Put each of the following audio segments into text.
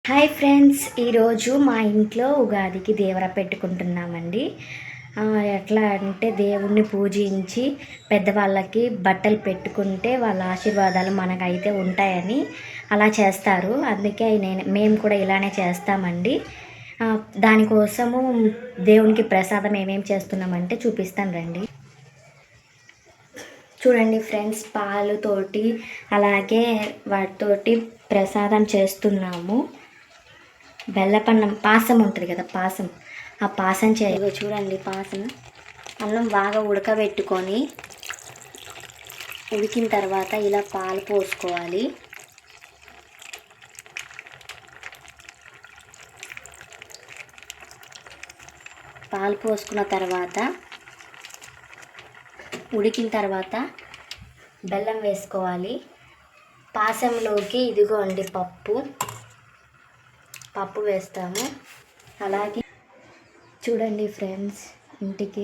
Hi friends, ఈరోజు మా ఇంట్లో ఉగాదికి దేవర పెట్టుకుంటున్నామండి. ఎట్లా అంటే దేవుణ్ణి పూజించి పెద్దవాళ్ళకి బట్టలు పెట్టుకుంటే వాళ్ళ ఆశీర్వాదాలు మనకైతే ఉంటాయని అలా చేస్తారు. అందుకే మేము కూడా ఇలానే చేస్తామండి. దానికోసము దేవునికి ప్రసాదం ఏమేమి చేస్తున్నామంటే చూపిస్తాను రండి. చూడండి ఫ్రెండ్స్, పాలుతోటి అలాగే వాటితోటి ప్రసాదం చేస్తున్నాము. బెల్లపన్నం పాసం ఉంటుంది కదా, పాసం. ఆ పాసం చూడండి, పాసం అన్నం బాగా ఉడకబెట్టుకొని ఉడికిన తర్వాత ఇలా పాలు పోసుకోవాలి. పాలు పోసుకున్న తర్వాత ఉడికిన తర్వాత బెల్లం వేసుకోవాలి. పాసంలోకి ఇదిగోండి పప్పు వేస్తాము. అలాగే చూడండి ఫ్రెండ్స్, ఇంటికి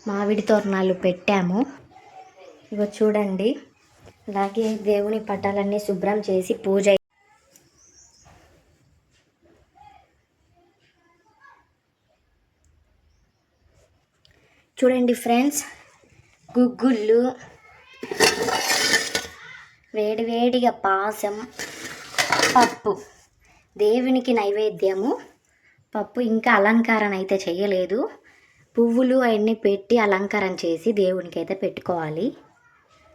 మామిడి తోరణాలు పెట్టాము. ఇగో చూడండి. అలాగే దేవుని పటాలన్నీ శుభ్రం చేసి పూజ. చూడండి ఫ్రెండ్స్, గుగ్గుళ్ళు, వేడివేడిగా పాసం, పప్పు దేవునికి నైవేద్యము. పప్పు ఇంకా అలంకారం అయితే చేయలేదు. పువ్వులు అవన్నీ పెట్టి అలంకారం చేసి దేవునికి అయితే పెట్టుకోవాలి.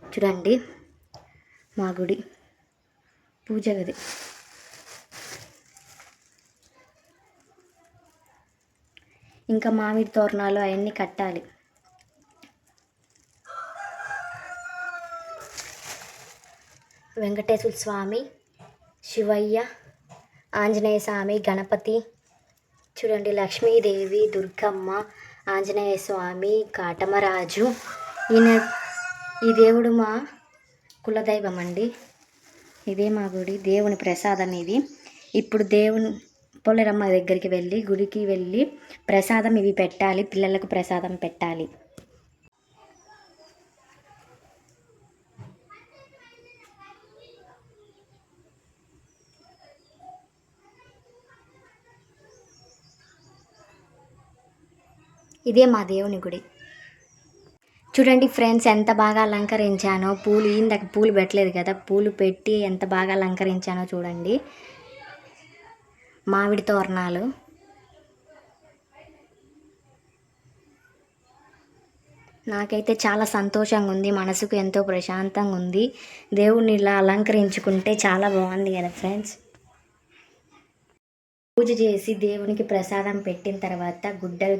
చూడండి, మా గుడి పూజ గది. ఇంకా మామిడి తోరణాలు అవన్నీ కట్టాలి. వెంకటేశ్వర స్వామి, శివయ్య, ఆంజనేయ స్వామి, గణపతి, చూడండి లక్ష్మీదేవి, దుర్గమ్మ, ఆంజనేయ స్వామి, కాటమరాజు. ఈ దేవుడు మా కులదైవం అండి. ఇదే మా గుడి, దేవుని ప్రసాదం ఇది. ఇప్పుడు దేవుని పోలేరమ్మ దగ్గరికి వెళ్ళి గుడికి వెళ్ళి ప్రసాదం ఇవి పెట్టాలి, పిల్లలకు ప్రసాదం పెట్టాలి. ఇదే మా దేవుని గుడి. చూడండి ఫ్రెండ్స్, ఎంత బాగా అలంకరించానో. ఇందాక పూలు పెట్టలేదు కదా, పూలు పెట్టి ఎంత బాగా అలంకరించానో చూడండి. మామిడి తోరణాలు. నాకైతే చాలా సంతోషంగా ఉంది, మనసుకు ఎంతో ప్రశాంతంగా ఉంది. దేవుణ్ణి ఇలా అలంకరించుకుంటే చాలా బాగుంది కదా ఫ్రెండ్స్. పూజ చేసి దేవునికి ప్రసాదం పెట్టిన తర్వాత గుడ్డలు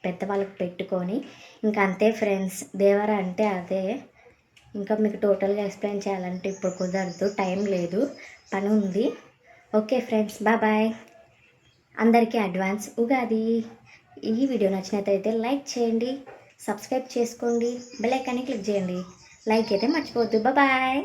పెద్దవాళ్ళకి పెట్టుకొని ఇంకా అంతే ఫ్రెండ్స్. దేవర అంటే అదే. ఇంకా మీకు టోటల్గా ఎక్స్ప్లెయిన్ చేయాలంటే ఇప్పుడు కుదరదు, టైం లేదు, పని ఉంది. Okay friends, bye. అందరికీ అడ్వాన్స్ ఉగాది. ఈ వీడియో నచ్చినట్లయితే లైక్ చేయండి, సబ్స్క్రైబ్ చేసుకోండి, బెల్ ఐకాన్ని క్లిక్ చేయండి. లైక్ అయితే మర్చిపోవద్దు. బాయ్.